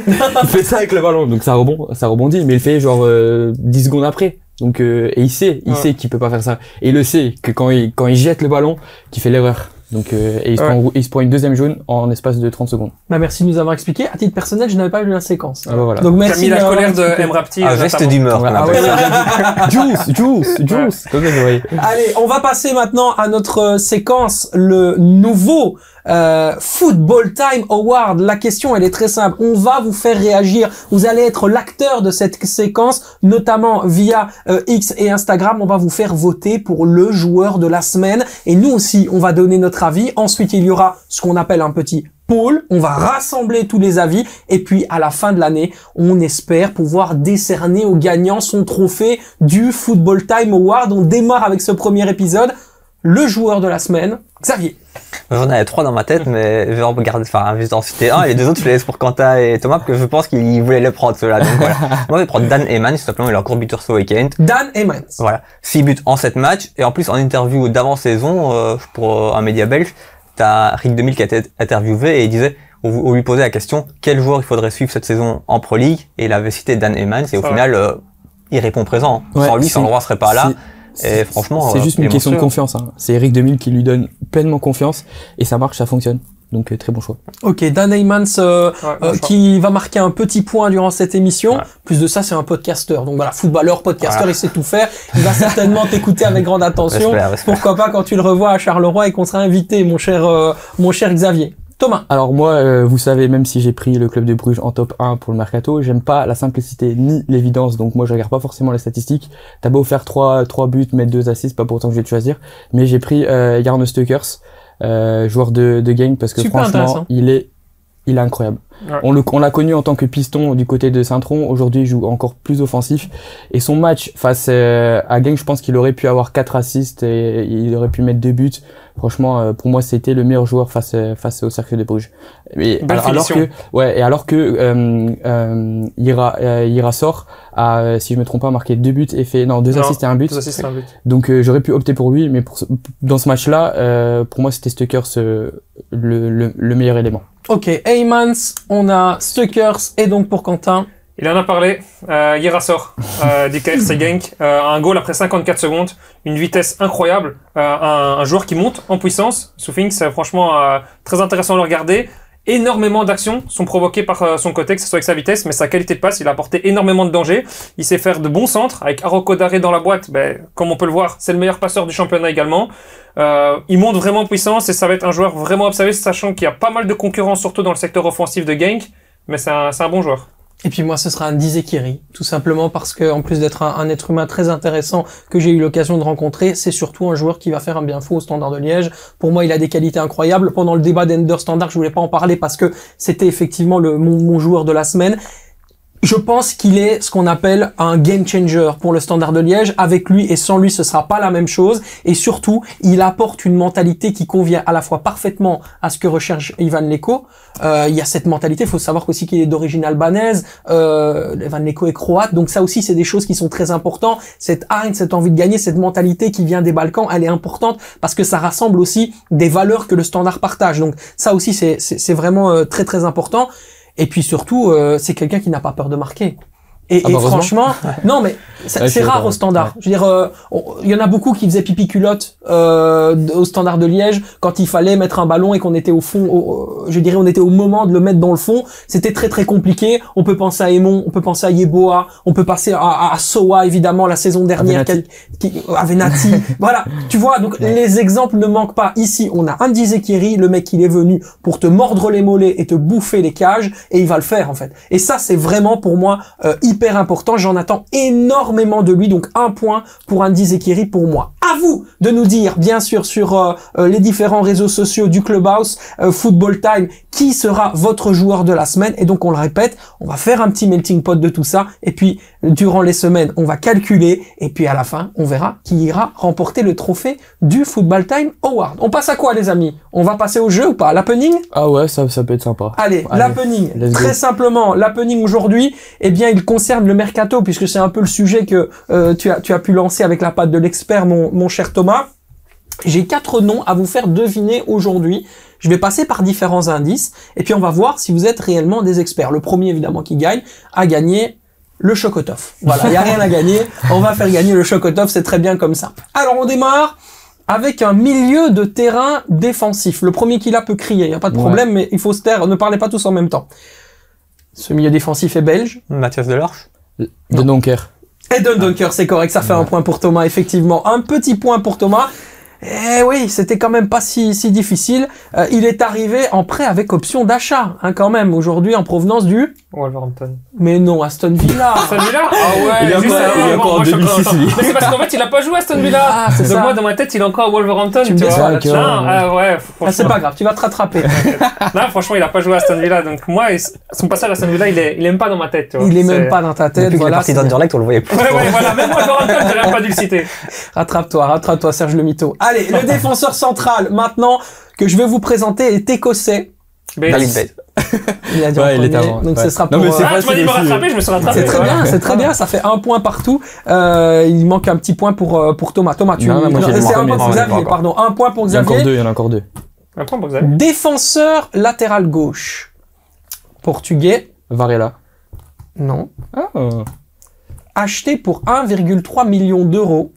Il fait ça avec le ballon, donc ça rebondit, mais il fait genre 10 secondes après. Donc et il sait qu'il peut pas faire ça. Et il le sait que quand il jette le ballon, qu'il fait l'erreur. Donc, et il se prend une deuxième jaune en espace de 30 secondes. Bah, merci de nous avoir expliqué. À titre personnel, je n'avais pas vu la séquence. Ah bah voilà. Donc merci. T'as mis la colère de M. Rapti. Un geste d'humeur. Voilà. Juice. Comme ça, vous voyez. Allez, on va passer maintenant à notre séquence, le nouveau Football Time Award. La question, elle est très simple. On va vous faire réagir. Vous allez être l'acteur de cette séquence, notamment via X et Instagram. On va vous faire voter pour le joueur de la semaine. Et nous aussi, on va donner notre avis. Ensuite, il y aura ce qu'on appelle un petit poll. On va rassembler tous les avis. Et puis, à la fin de l'année, on espère pouvoir décerner au gagnant son trophée du Football Time Award. On démarre avec ce premier épisode. Le joueur de la semaine, Xavier. J'en avais 3 dans ma tête, mais je vais en regarder, enfin, je vais en citer un, et les 2 autres, je les laisse pour Quentin et Thomas, parce que je pense qu'ils voulaient les prendre, ceux-là. Donc voilà. Moi, je vais prendre Dan Heyman, tout simplement, il est encore buteur ce week-end. Dan Heyman. Voilà. 6 buts en 7 matchs, et en plus, en interview d'avant-saison, pour un média belge, t'as Rick 2000 qui a été interviewé, et il disait, on lui posait la question, quel joueur il faudrait suivre cette saison en Pro League, et il avait cité Dan Heyman, et au final, il répond présent. Ouais, sans lui, son roi serait pas là. Et franchement, c'est juste une question de confiance. Hein. C'est Eric 2000 qui lui donne pleinement confiance et ça marche, ça fonctionne. Donc très bon choix. Ok, Dan Heymans qui va marquer un petit point durant cette émission. Ouais. Plus de ça, c'est un podcasteur. Donc voilà, footballeur, podcasteur, il sait tout faire. Il va certainement t'écouter avec grande attention. Pourquoi pas quand tu le revois à Charleroi et qu'on sera invité, mon cher Xavier. Thomas. Alors moi, vous savez, même si j'ai pris le club de Bruges en top 1 pour le mercato, j'aime pas la simplicité ni l'évidence, donc moi je regarde pas forcément les statistiques. T'as beau faire 3 buts, mettre 2 assists, pas pour autant que je vais te choisir. Mais j'ai pris Jarno Stukers, joueur de Genk, parce que super franchement, il est incroyable. Ouais. On l'a connu en tant que piston du côté de Saint-Tron. Aujourd'hui, il joue encore plus offensif. Et son match face à Genk, je pense qu'il aurait pu avoir 4 assists et il aurait pu mettre 2 buts. Franchement, pour moi, c'était le meilleur joueur face au Cercle de Bruges. Alors que Ira sort a, si je me trompe pas, marqué 2 buts et fait 2 assists et 1 but. 2 assists et 1 but. Donc j'aurais pu opter pour lui, mais dans ce match-là, pour moi, c'était Stukers le meilleur élément. Ok, Heymans, on a Stukers, et donc pour Quentin. Il en a parlé, Irassor, du KFC Genk, un goal après 54 secondes, une vitesse incroyable, un joueur qui monte en puissance. Soufing, c'est franchement très intéressant à le regarder. Énormément d'actions sont provoquées par son côté, que ce soit avec sa vitesse, mais sa qualité de passe, il a apporté énormément de danger. Il sait faire de bons centres, avec Aroko Daré dans la boîte, comme on peut le voir, c'est le meilleur passeur du championnat également. Il monte vraiment en puissance et ça va être un joueur vraiment observé, sachant qu'il y a pas mal de concurrence, surtout dans le secteur offensif de Genk, mais c'est un bon joueur. Et puis moi, ce sera un Dzekiri, tout simplement parce que, en plus d'être un être humain très intéressant que j'ai eu l'occasion de rencontrer, c'est surtout un joueur qui va faire un bien fou au Standard de Liège. Pour moi, il a des qualités incroyables. Pendant le débat d'Ender Standard, je voulais pas en parler parce que c'était effectivement mon joueur de la semaine. Je pense qu'il est ce qu'on appelle un game changer pour le Standard de Liège. Avec lui et sans lui, ce sera pas la même chose. Et surtout, il apporte une mentalité qui convient à la fois parfaitement à ce que recherche Ivan Leko. Il y a cette mentalité. Il faut savoir aussi qu'il est d'origine albanaise. Ivan Leko est croate. Donc ça aussi, c'est des choses qui sont très importantes. Cette haine, cette envie de gagner, cette mentalité qui vient des Balkans, elle est importante parce que ça rassemble aussi des valeurs que le Standard partage. Donc ça aussi, c'est vraiment très très important. Et puis surtout, c'est quelqu'un qui n'a pas peur de marquer. Et franchement, non mais c'est rare au Standard. Ouais. Je veux dire, il y en a beaucoup qui faisaient pipi culotte au Standard de Liège quand il fallait mettre un ballon et qu'on était au fond. Je dirais, on était au moment de le mettre dans le fond. C'était très très compliqué. On peut penser à Aimon, on peut penser à Yeboah, on peut passer à Soa évidemment la saison dernière, à Venati. Voilà, tu vois. Donc les exemples ne manquent pas. Ici, on a Andy Zekiri, le mec il est venu pour te mordre les mollets et te bouffer les cages, et il va le faire en fait. Et ça, c'est vraiment pour moi hyper important, j'en attends énormément de lui, donc un point pour Andy Zekiri pour moi. À vous de nous dire, bien sûr, sur les différents réseaux sociaux du Clubhouse, Football Time, qui sera votre joueur de la semaine. Et donc, on le répète, on va faire un petit melting pot de tout ça, et puis, durant les semaines, on va calculer, et puis à la fin, on verra qui ira remporter le trophée du Football Time Award. On passe à quoi, les amis? On va passer au jeu ou pas? L'happening? Ah ouais, ça peut être sympa. Allez, l'happening. Très simplement, l'happening aujourd'hui, eh bien, il concerne le mercato, puisque c'est un peu le sujet que tu as pu lancer avec la patte de l'expert, mon cher Thomas. J'ai 4 noms à vous faire deviner aujourd'hui. Je vais passer par différents indices, et puis on va voir si vous êtes réellement des experts. Le premier, évidemment, qui gagne, a gagné le Chocotov. Voilà, il n'y a rien à gagner. On va faire gagner le Chocotov, c'est très bien comme ça. Alors, on démarre avec un milieu de terrain défensif. Le premier qui l'a peut crier, il n'y a pas de problème, mais il faut se taire, ne parlez pas tous en même temps. Ce milieu défensif est belge. Mathias Delorge. De Donker. Eden Donker, c'est correct, ça fait un point pour Thomas, effectivement. Un petit point pour Thomas. Eh oui, c'était quand même pas si difficile. Il est arrivé en prêt avec option d'achat, hein, quand même, aujourd'hui en provenance du... Wolverhampton. Mais non, Aston Villa. Aston Villa? Ah ouais, il est encore en 2006, lui. Mais c'est parce qu'en fait, il a pas joué à Aston Villa. Ah, c'est donc ça. moi, dans ma tête, il est encore à Wolverhampton, Tu me tu dis vois. ça, Ah ouais, c'est pas grave, tu vas te rattraper. Non, franchement, il a pas joué à Aston Villa, donc moi, son passage à Aston Villa, il aime pas dans ma tête, tu vois. Il est même pas dans ta tête, Depuis qu'il est parti d'Anderlecht, on le voyait plus. Ouais, voilà, même Wolverhampton, j'aurais pas dû le citer. Rattrape-toi, Serge Le Mito. Allez, le défenseur central, maintenant, que je vais vous présenter, est écossais. David Bates. Il a dit en il est premier, avant. donc ce sera Non, pour... mais c'est Ah, tu m'as dit de me rattraper, je me suis rattrapé. C'est très voilà. bien, c'est très bien, ça fait un point partout. Il manque un petit point pour Thomas. Thomas, tu... Non, moi, j'ai c'est un le point pour premier. Xavier, pardon. Un point pour Il y en a Xavier. il y en a encore deux. Un point pour Xavier. Défenseur latéral gauche. Portugais. Varela. Non. Ah. Acheté pour 1,3 million d'euros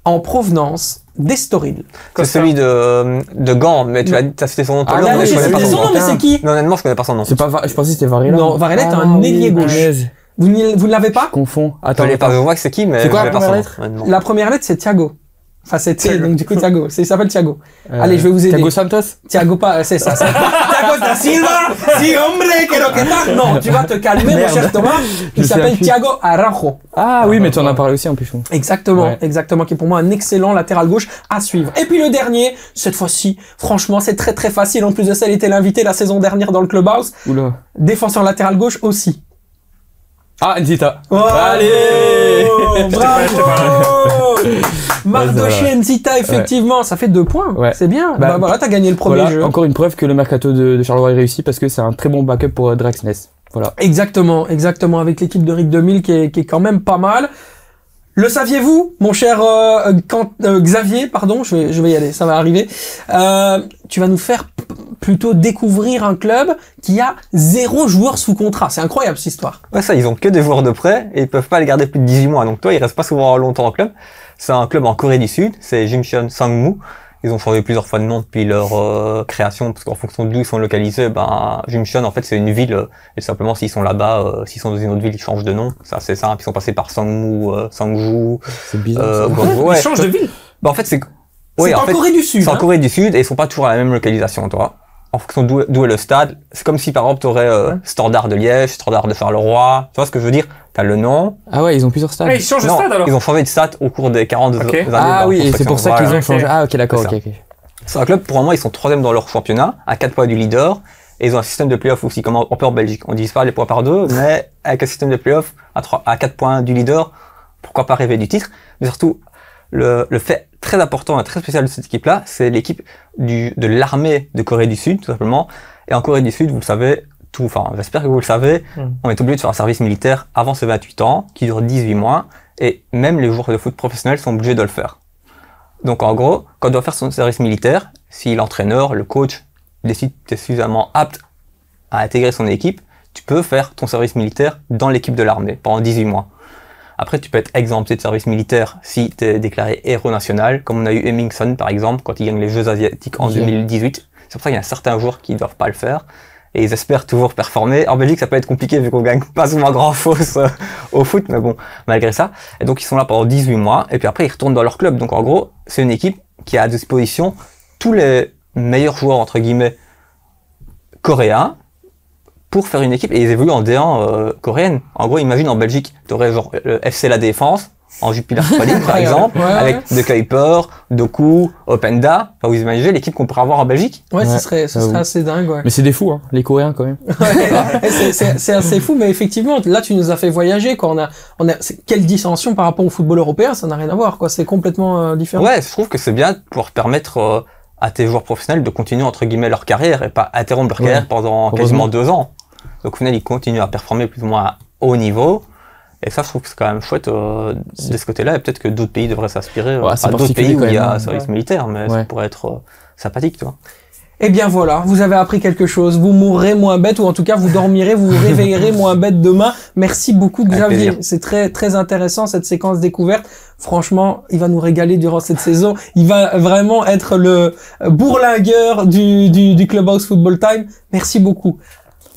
en provenance d'Estoril. C'est celui de Gand, mais tu as cité son nom tout à l'heure. Ah oui, j'ai cité son nom, mais c'est qui? Non, honnêtement, je connais pas son nom. C'est pas je pensais que c'était Varela. Non, Varela est un ailier gauche. punaise. Vous ne l'avez pas? Je confonds. Je Attends, connais pas, je vois que c'est qui, mais C'est quoi je la connais pas première son lettre nom, honnêtement. La première lettre, c'est Thiago. Enfin, c'est T, Thiago. donc du coup Thiago. Il s'appelle Thiago. Allez, je vais vous aider. Thiago Santos. Thiago pas, c'est ça. Thiago da Silva. Si hombre, que tal. Non, tu vas te calmer, mon cher Thomas. Il Je sais s'appelle plus. Thiago Araujo. Ah oui, mais tu en as parlé aussi en plus. Exactement, Ouais. exactement, qui est pour moi un excellent latéral gauche à suivre. Et puis le dernier, cette fois-ci, franchement, c'est très très facile. En plus de ça, il était l'invité la saison dernière dans le Clubhouse. Oula. Défenseur latéral gauche aussi. Ah, Nzita. Allez, J'étais bravo. Mardoché Ouais, Nzita, effectivement, ça fait 2 points. Ouais. C'est bien. Bah, Bah voilà, t'as gagné le premier Voilà, jeu. encore une preuve que le mercato de Charleroi est réussi parce que c'est un très bon backup pour Draxness. Voilà. Exactement, avec l'équipe de Rick 2000 qui est quand même pas mal. Le saviez-vous, mon cher Xavier, pardon, je vais y aller, ça va arriver. Tu vas nous faire plutôt découvrir un club qui a 0 joueur sous contrat. C'est incroyable cette histoire. Ouais, ça, ils ont que des joueurs de prêt et ils peuvent pas les garder plus de 18 mois. Donc toi, ils restent pas souvent longtemps en club. C'est un club en Corée du Sud, c'est Jimcheon Sangmu. Ils ont changé plusieurs fois de nom depuis leur création, parce qu'en fonction d'où ils sont localisés, Jimcheon, en fait, c'est une ville, et simplement, s'ils sont là-bas, s'ils sont dans une autre ville, ils changent de nom. Ça, c'est simple. Ils sont passés par Sangmu, Sangju, C'est bizarre. Ils changent de ville. En fait, c'est... C'est en fait, Corée du Sud. c'est en hein. Corée du Sud et ils sont pas toujours à la même localisation, toi. En fonction d'où est le stade, c'est comme si par exemple t'aurais Standard de Liège, Standard de Charleroi. Tu vois ce que je veux dire? T'as le nom. Ah ouais, ils ont plusieurs stades. Ah, ils changent de Non, stade alors. ils ont changé de stade au cours des 40 Ok. années. Ah de oui, leur et c'est pour ça construction. qu'ils ont Voilà. changé. Ah ok, d'accord, C'est ok. C'est un club, pour moi, ils sont 3e dans leur championnat, à 4 points du leader, et ils ont un système de play-off aussi, comme un peu en Belgique. On divise pas les points par 2, mais avec un système de play-off à 4 points du leader, pourquoi pas rêver du titre? Mais surtout, le fait très important et très spécial de cette équipe-là, c'est l'équipe de l'armée de Corée du Sud, tout simplement. Et en Corée du Sud, vous le savez, j'espère que vous le savez, on est obligé de faire un service militaire avant ses 28 ans, qui dure 18 mois, et même les joueurs de foot professionnels sont obligés de le faire. Donc en gros, quand on doit faire son service militaire, si l'entraîneur, le coach décide que tu es suffisamment apte à intégrer son équipe, tu peux faire ton service militaire dans l'équipe de l'armée pendant 18 mois. Après, tu peux être exempté de service militaire si tu es déclaré héros national, comme on a eu Hemmingson par exemple, quand il gagne les Jeux asiatiques en 2018. C'est pour ça qu'il y a certains joueurs qui ne doivent pas le faire. Et ils espèrent toujours performer. En Belgique, ça peut être compliqué vu qu'on gagne pas souvent grand-chose au foot, mais bon, malgré ça. Et donc, ils sont là pendant 18 mois, et puis après, ils retournent dans leur club. Donc, en gros, c'est une équipe qui a à disposition tous les meilleurs joueurs, entre guillemets, coréens, pour faire une équipe, et ils évoluent en D1 coréenne. En gros, imagine en Belgique, tu aurais genre le FC La Défense, en Jupiler Pro League, par exemple, avec De Kuiper, Doku, Openda. Enfin, vous imaginez l'équipe qu'on pourrait avoir en Belgique? Ouais, Ouais, ce serait assez dingue, ouais. Mais c'est des fous, hein, les Coréens quand même. C'est assez fou, mais effectivement, là, tu nous as fait voyager, quoi. Quelle dissension par rapport au football européen, ça n'a rien à voir, quoi. C'est complètement différent. Ouais, je trouve que c'est bien de pouvoir permettre à tes joueurs professionnels de continuer, entre guillemets, leur carrière et pas interrompre leur carrière pendant quasiment 2 ans. Donc, au final, ils continuent à performer plus ou moins à haut niveau. Et ça, je trouve que c'est quand même chouette de ce côté-là. Et peut-être que d'autres pays devraient s'aspirer à d'autres pays où il y a un service militaire, mais ça pourrait être sympathique, tu vois. Eh bien voilà, vous avez appris quelque chose. Vous mourrez moins bête, ou en tout cas vous dormirez, vous vous réveillerez moins bête demain. Merci beaucoup Xavier. C'est très très intéressant cette séquence découverte. Franchement, il va nous régaler durant cette saison. Il va vraiment être le bourlingueur du Clubhouse Football Time. Merci beaucoup.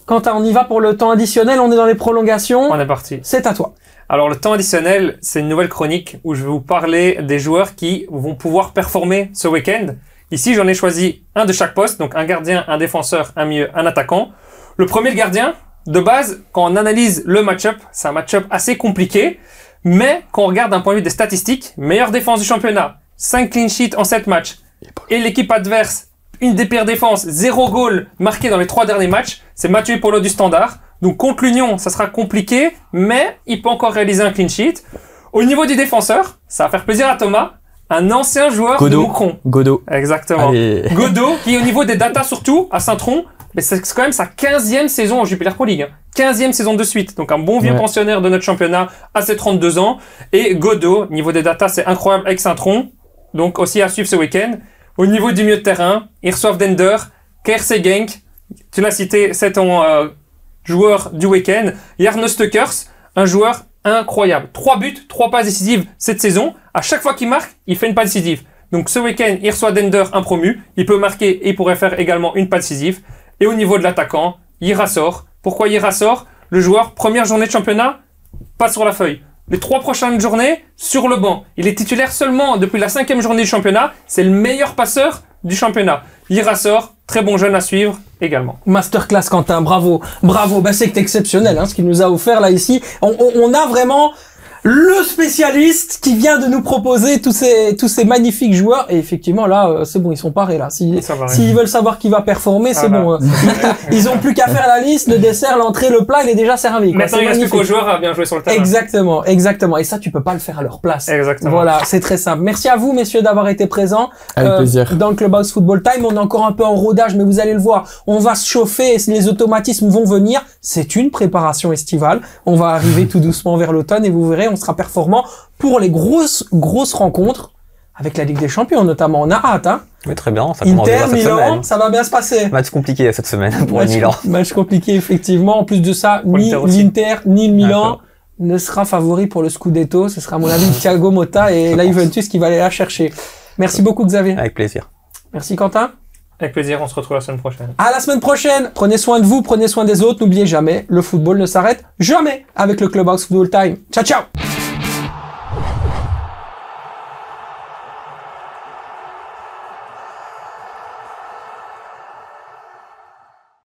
Quentin, on y va pour le temps additionnel. On est dans les prolongations. On est parti. C'est à toi. Alors le temps additionnel, c'est une nouvelle chronique où je vais vous parler des joueurs qui vont pouvoir performer ce week-end. Ici, j'en ai choisi un de chaque poste, donc un gardien, un défenseur, un milieu, un attaquant. Le premier, le gardien. De base, quand on analyse le match-up, c'est un match-up assez compliqué, mais quand on regarde d'un point de vue des statistiques, meilleure défense du championnat, 5 clean sheets en 7 matchs, et l'équipe adverse, une des pires défenses, 0 goal marqué dans les 3 derniers matchs, c'est Mathieu Polo du Standard. Donc contre l'Union, ça sera compliqué, mais il peut encore réaliser un clean sheet. Au niveau du défenseur, ça va faire plaisir à Thomas, un ancien joueur de Moucron. Godot. Exactement. Allez. Godot, qui au niveau des datas surtout, à Saint-Tron, mais c'est quand même sa 15e saison en Jupiler Pro League. 15e saison de suite. Donc un bon vieux pensionnaire de notre championnat à ses 32 ans. Et Godot, niveau des datas, c'est incroyable avec Saint-Tron. Donc aussi à suivre ce week-end. Au niveau du milieu de terrain, ils reçoivent Dender, KRC Genk. Tu l'as cité, c'est ton joueur du week-end. Jarno Stukers, un joueur incroyable. 3 buts, 3 passes décisives cette saison. À chaque fois qu'il marque, il fait une passe décisive. Donc ce week-end, il reçoit Dender, un promu. Il peut marquer et il pourrait faire également une passe décisive. Et au niveau de l'attaquant, Irassor. Pourquoi Irassor? Le joueur, première journée de championnat, pas sur la feuille. Les 3 prochaines journées, sur le banc. Il est titulaire seulement depuis la 5e journée du championnat. C'est le meilleur passeur du championnat. Irassor, très bon jeune à suivre également. Masterclass Quentin, bravo. Bravo, bah c'est exceptionnel ce qu'il nous a offert là ici. On a vraiment le spécialiste qui vient de nous proposer tous ces magnifiques joueurs. Et effectivement là, c'est bon, ils sont parés là. S'ils veulent savoir qui va performer, c'est bon. Ils ont plus qu'à faire la liste, le dessert, l'entrée, le plat, il est déjà servi. Maintenant il reste plus qu'aux joueurs à bien jouer sur le terrain. Exactement, exactement. Et ça, tu peux pas le faire à leur place. Exactement. Voilà, c'est très simple. Merci à vous, messieurs, d'avoir été présents. Avec plaisir. Dans le Clubhouse Football Time, on est encore un peu en rodage, mais vous allez le voir. On va se chauffer et les automatismes vont venir. C'est une préparation estivale. On va arriver tout doucement vers l'automne et vous verrez, on sera performant pour les grosses rencontres avec la Ligue des Champions notamment. On a hâte, hein. Oui, très bien. Ça commence Inter, cette Milan, semaine. ça va bien se passer. Match compliqué cette semaine pour le Milan. Match compliqué, effectivement. En plus de ça, ni l'Inter, ni le Milan ne sera favori pour le Scudetto. Ce sera à mon avis Thiago Motta et la Juventus qui va aller la chercher. Merci beaucoup, Xavier. Avec plaisir. Merci, Quentin. Avec plaisir, on se retrouve la semaine prochaine. À la semaine prochaine. Prenez soin de vous, prenez soin des autres. N'oubliez jamais, le football ne s'arrête jamais avec le Clubhouse Football Time. Ciao, ciao!